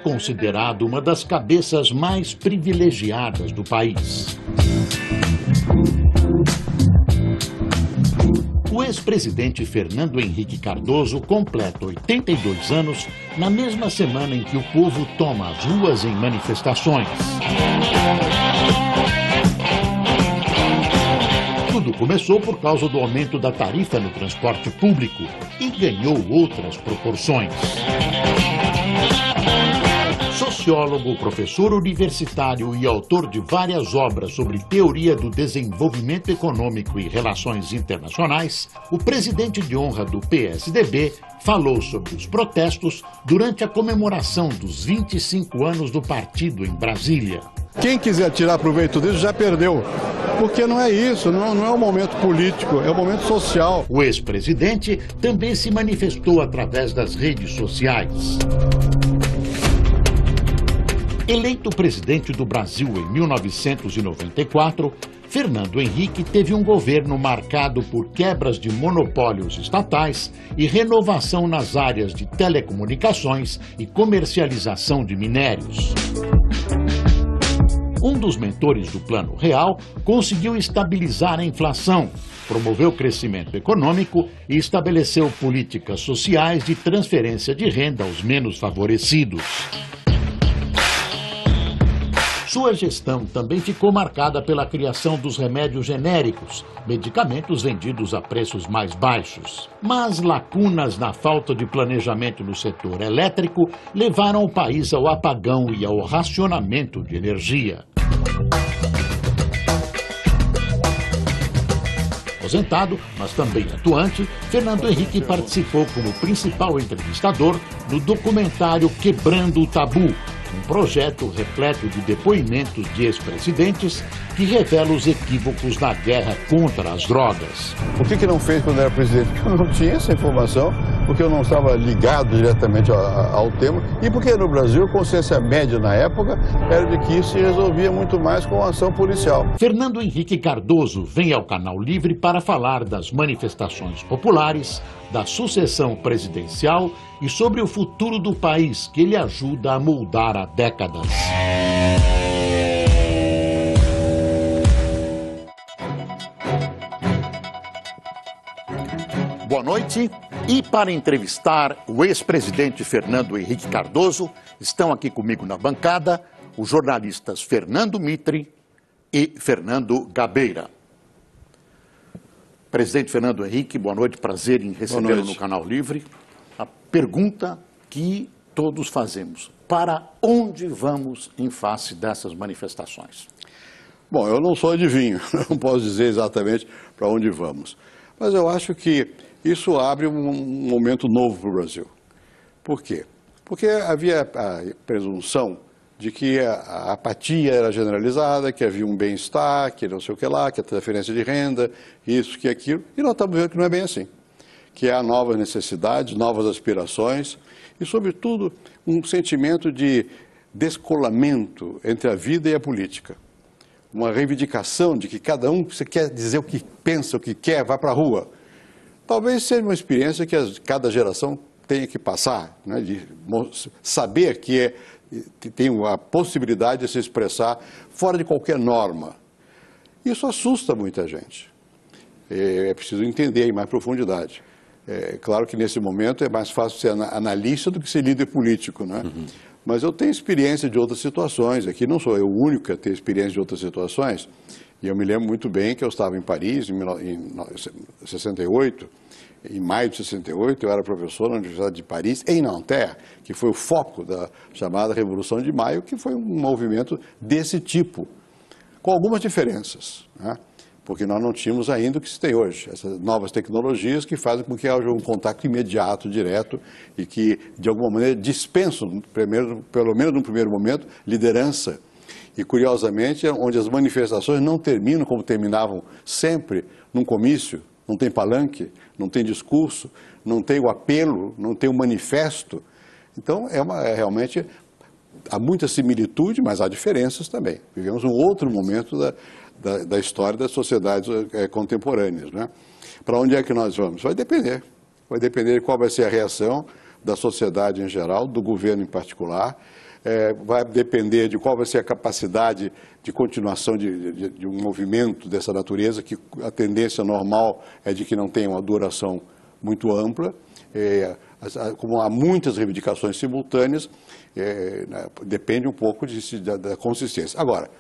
considerado uma das cabeças mais privilegiadas do país. O ex-presidente Fernando Henrique Cardoso completa 82 anos na mesma semana em que o povo toma as ruas em manifestações. Tudo começou por causa do aumento da tarifa no transporte público e ganhou outras proporções. Sociólogo, professor universitário e autor de várias obras sobre teoria do desenvolvimento econômico e relações internacionais, o presidente de honra do PSDB falou sobre os protestos durante a comemoração dos 25 anos do partido em Brasília. Quem quiser tirar proveito disso já perdeu, porque não é isso, não é um momento político, é um momento social. O ex-presidente também se manifestou através das redes sociais. Eleito presidente do Brasil em 1994, Fernando Henrique teve um governo marcado por quebras de monopólios estatais e renovação nas áreas de telecomunicações e comercialização de minérios. Um dos mentores do Plano Real conseguiu estabilizar a inflação, promoveu o crescimento econômico e estabeleceu políticas sociais de transferência de renda aos menos favorecidos. Sua gestão também ficou marcada pela criação dos remédios genéricos, medicamentos vendidos a preços mais baixos. Mas lacunas na falta de planejamento no setor elétrico levaram o país ao apagão e ao racionamento de energia. Aposentado, mas também atuante, Fernando Henrique participou como principal entrevistador no documentário Quebrando o Tabu, um projeto repleto de depoimentos de ex-presidentes que revela os equívocos da guerra contra as drogas. Por que não fez quando era presidente? Porque eu não tinha essa informação, porque eu não estava ligado diretamente ao tema e porque no Brasil a consciência média na época era de que isso se resolvia muito mais com a ação policial. Fernando Henrique Cardoso vem ao Canal Livre para falar das manifestações populares, da sucessão presidencial e sobre o futuro do país que ele ajuda a moldar há décadas. Boa noite. E para entrevistar o ex-presidente Fernando Henrique Cardoso, estão aqui comigo na bancada os jornalistas Fernando Mitre e Fernando Gabeira. Presidente Fernando Henrique, boa noite, prazer em recebê-lo no Canal Livre. A pergunta que todos fazemos: para onde vamos em face dessas manifestações? Bom, eu não sou adivinho, não posso dizer exatamente para onde vamos. Mas eu acho que isso abre um momento novo para o Brasil. Por quê? Porque havia a presunção de que a apatia era generalizada, que havia um bem-estar, que não sei o que lá, que a transferência de renda, isso, que aquilo. E nós estamos vendo que não é bem assim. Que há novas necessidades, novas aspirações e, sobretudo, um sentimento de descolamento entre a vida e a política. Uma reivindicação de que cada um, você quer dizer o que pensa, o que quer, vai para a rua. Talvez seja uma experiência que cada geração tenha que passar, né, de saber que tem a possibilidade de se expressar fora de qualquer norma. Isso assusta muita gente. É preciso entender em mais profundidade. É claro que nesse momento é mais fácil ser analista do que ser líder político, né? Uhum. Mas eu tenho experiência de outras situações. Aqui não sou eu o único a ter experiência de outras situações. E eu me lembro muito bem que eu estava em Paris em 68, em maio de 68, eu era professor na Universidade de Paris, em Nanterre, que foi o foco da chamada Revolução de Maio, que foi um movimento desse tipo, com algumas diferenças, né? Porque nós não tínhamos ainda o que se tem hoje, essas novas tecnologias que fazem com que haja um contato imediato, direto, e que, de alguma maneira, dispensam, pelo menos no primeiro momento, liderança. E, curiosamente, onde as manifestações não terminam como terminavam sempre, num comício, não tem palanque, não tem discurso, não tem o apelo, não tem o manifesto. Então, realmente, há muita similitude, mas há diferenças também. Vivemos um outro momento da história das sociedades contemporâneas, né? Para onde é que nós vamos? Vai depender de qual vai ser a reação da sociedade em geral, do governo em particular, vai depender de qual vai ser a capacidade de continuação de um movimento dessa natureza, que a tendência normal é de que não tenha uma duração muito ampla. Como há muitas reivindicações simultâneas, depende um pouco da consistência. Agora,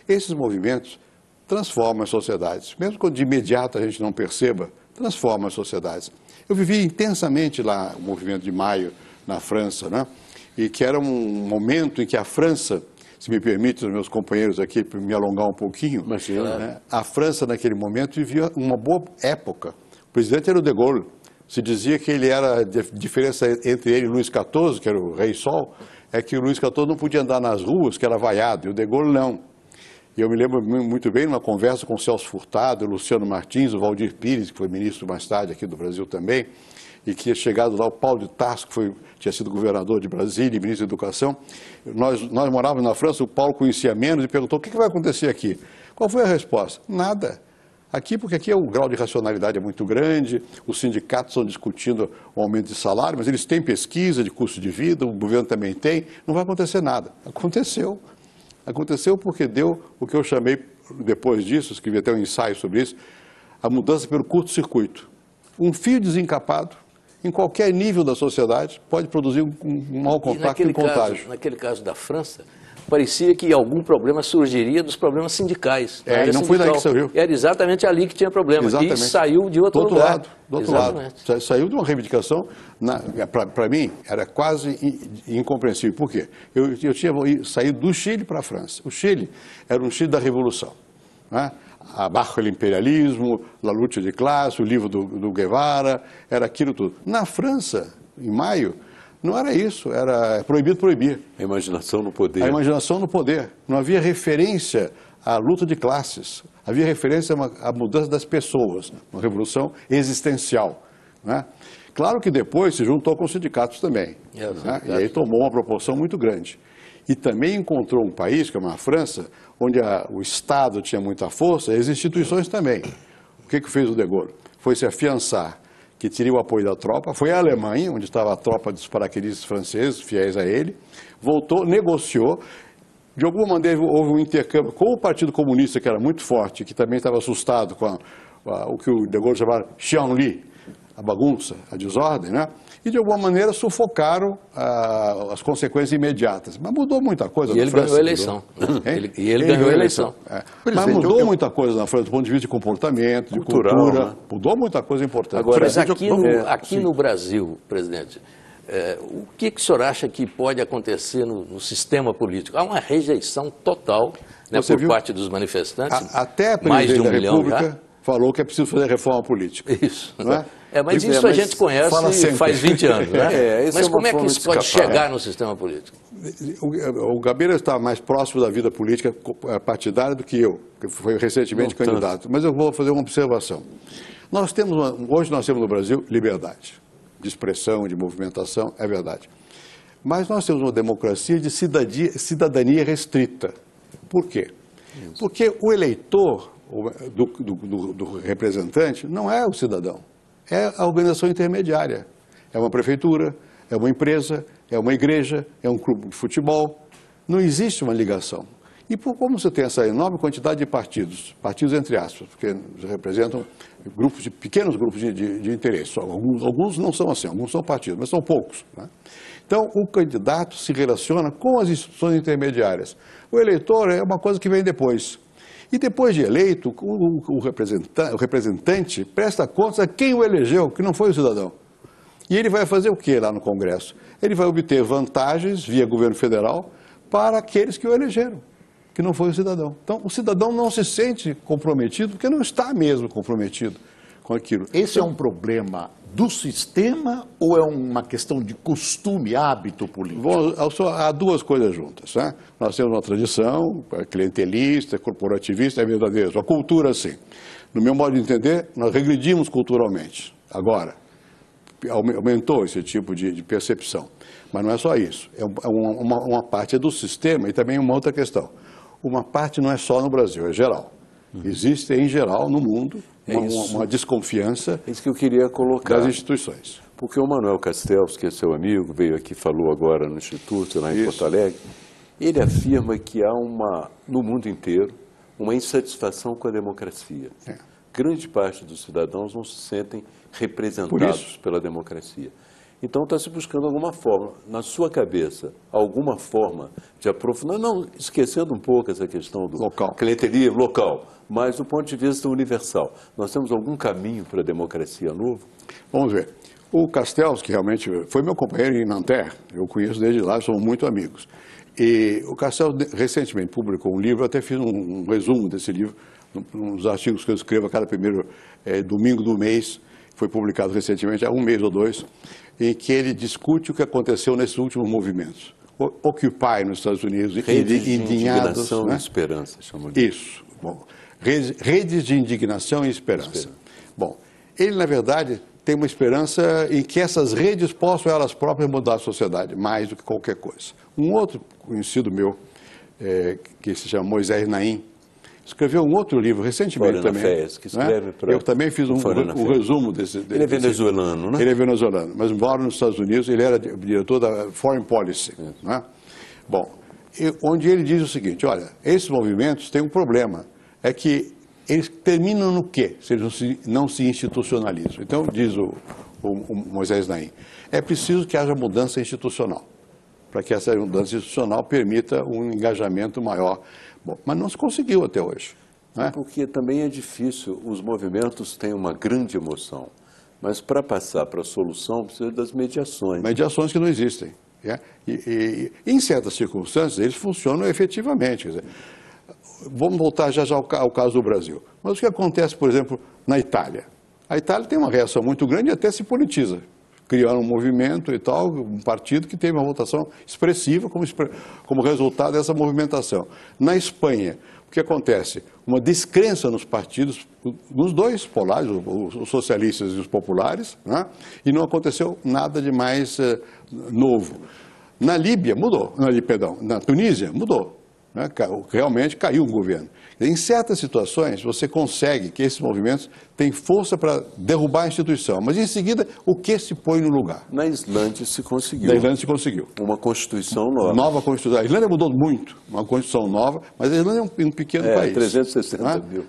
esses movimentos transformam as sociedades, mesmo quando de imediato a gente não perceba, transformam as sociedades. Eu vivi intensamente lá o movimento de Maio na França, né? E que era um momento em que a França, se me permite, os meus companheiros aqui, para me alongar um pouquinho, né? A França naquele momento vivia uma boa época. O presidente era o de Gaulle. Se dizia que ele era, a diferença entre ele e Luís XIV, que era o Rei Sol, é que o Luís XIV não podia andar nas ruas, que era vaiado, e o de Gaulle não. E eu me lembro muito bem, numa conversa com o Celso Furtado, o Luciano Martins, o Valdir Pires, que foi ministro mais tarde aqui do Brasil também, e que tinha chegado lá o Paulo de Tarso, que tinha sido governador de Brasília e ministro da Educação. Nós morávamos na França, o Paulo conhecia menos e perguntou: o que vai acontecer aqui? Qual foi a resposta? Nada. Porque aqui o grau de racionalidade é muito grande, os sindicatos estão discutindo o aumento de salário, mas eles têm pesquisa de custo de vida, o governo também tem, não vai acontecer nada. Aconteceu. Aconteceu porque deu o que eu chamei, depois disso, escrevi até um ensaio sobre isso, a mudança pelo curto-circuito. Um fio desencapado, em qualquer nível da sociedade, pode produzir um mau contato e um contágio. Naquele caso da França, parecia que algum problema surgiria dos problemas sindicais. E não foi daí que saiu. Era exatamente ali que tinha problema. Exatamente. E saiu de outro lugar. Do outro lado. Saiu de uma reivindicação, para mim, era quase incompreensível. Por quê? Eu tinha saído do Chile para a França. O Chile era um Chile da Revolução, né? Abaixo do imperialismo, a luta de classe, o livro do Guevara, era aquilo tudo. Na França, em maio, não era isso, era proibido proibir. A imaginação no poder. A imaginação no poder. Não havia referência à luta de classes, havia referência à mudança das pessoas, uma revolução existencial, né? Claro que depois se juntou com os sindicatos também, né? E aí tomou uma proporção muito grande. E também encontrou um país, como a França, onde o Estado tinha muita força e as instituições também. O que fez o de Gaulle? Foi se afiançar que teria o apoio da tropa, foi à Alemanha, onde estava a tropa dos paraquedistas franceses, fiéis a ele, voltou, negociou, de alguma maneira houve um intercâmbio com o Partido Comunista, que era muito forte, que também estava assustado com o que o de Gaulle chamava Xianli, a bagunça, a desordem, né? E de alguma maneira sufocaram as consequências imediatas. Mas mudou muita coisa na França. Ganhou a eleição. E ele ganhou a eleição. Mas mudou muita coisa na França, do ponto de vista de comportamento, de cultura. Né? Mudou muita coisa importante. Agora, mas aqui no Brasil, presidente, o que o senhor acha que pode acontecer no sistema político? Há uma rejeição total, né, por parte dos manifestantes. Até a presidente da República falou que é preciso fazer reforma política. Isso. Não é? Mas isso a gente conhece faz 20 anos, né? Mas como é que isso pode chegar no sistema político? O Gabeira está mais próximo da vida política partidária do que eu, que foi recentemente candidato. Mas eu vou fazer uma observação. Hoje nós temos no Brasil liberdade de expressão, de movimentação, é verdade. Mas nós temos uma democracia de cidadania restrita. Por quê? Porque o eleitor do representante não é o cidadão. É a organização intermediária. É uma prefeitura, é uma empresa, é uma igreja, é um clube de futebol. Não existe uma ligação. E como você tem essa enorme quantidade de partidos entre aspas, porque representam pequenos grupos de interesse. Alguns não são assim, alguns são partidos, mas são poucos, né? Então, o candidato se relaciona com as instituições intermediárias. O eleitor é uma coisa que vem depois. E depois de eleito, o representante presta contas a quem o elegeu, que não foi o cidadão. E ele vai fazer o que lá no Congresso? Ele vai obter vantagens via governo federal para aqueles que o elegeram, que não foi o cidadão. Então, o cidadão não se sente comprometido, porque não está mesmo comprometido com aquilo. Esse é um problema do sistema ou é uma questão de costume, hábito político? Bom, há duas coisas juntas, né? Nós temos uma tradição clientelista, corporativista, é verdadeiro. A cultura, sim. No meu modo de entender, nós regredimos culturalmente. Agora, aumentou esse tipo de percepção. Mas não é só isso. Uma parte é do sistema e também uma outra questão. Uma parte não é só no Brasil, é geral. Existe, em geral, no mundo, uma desconfiança isso que eu queria colocar das instituições. Porque o Manuel Castells, que é seu amigo, veio aqui, falou agora no Instituto, lá em Porto Alegre, ele afirma que há no mundo inteiro uma insatisfação com a democracia. Grande parte dos cidadãos não se sentem representados pela democracia. Então está se buscando alguma forma, na sua cabeça, alguma forma de aprofundar, não esquecendo um pouco essa questão do clientelismo local, mas do ponto de vista universal. Nós temos algum caminho para a democracia novo? Vamos ver. O Castells, que realmente foi meu companheiro em Nanterre, eu conheço desde lá, somos muito amigos. E o Castells recentemente publicou um livro, eu até fiz um resumo desse livro, nos artigos que eu escrevo a cada primeiro domingo do mês, foi publicado recentemente, há um mês ou dois, em que ele discute o que aconteceu nesses últimos movimentos. Occupy nos Estados Unidos, redes de indignação e esperança, chamam de isso. Bom, redes de indignação e esperança. Bom, ele, na verdade, tem uma esperança em que essas redes possam elas próprias mudar a sociedade, mais do que qualquer coisa. Um outro conhecido meu, que se chama Moisés Naim, escreveu um outro livro recentemente também. Que escreve eu também fiz um resumo desse. Ele é venezuelano, né? Ele é venezuelano, mas mora nos Estados Unidos, ele era diretor da Foreign Policy. Né? Bom, onde ele diz o seguinte, olha, esses movimentos têm um problema, é que eles terminam no quê, se eles não se institucionalizam? Então, diz o Moisés Naim, é preciso que haja mudança institucional, para que essa mudança institucional permita um engajamento maior. Bom, mas não se conseguiu até hoje. Né? Porque também é difícil, os movimentos têm uma grande emoção, mas para passar para a solução precisa das mediações. Mediações que não existem. E em certas circunstâncias eles funcionam efetivamente. Quer dizer, vamos voltar já ao caso do Brasil. Mas o que acontece, por exemplo, na Itália? A Itália tem uma reação muito grande e até se politiza. Criaram um movimento e tal, um partido que teve uma votação expressiva como resultado dessa movimentação. Na Espanha, o que acontece? Uma descrença nos partidos, nos dois polares, os socialistas e os populares, né? E não aconteceu nada de mais novo. Na Líbia, mudou. Na Tunísia, mudou. Né? Realmente caiu o governo. Em certas situações, você consegue que esses movimentos tenham força para derrubar a instituição, mas em seguida, o que se põe no lugar? Na Islândia se conseguiu. Na Islândia se conseguiu. Uma Constituição nova. Nova Constituição. A Islândia mudou muito, uma Constituição nova, mas a Islândia é um pequeno país. 360 mil.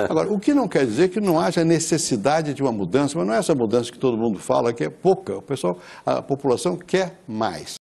Agora, o que não quer dizer que não haja necessidade de uma mudança, mas não é essa mudança que todo mundo fala, que é pouca. A população quer mais.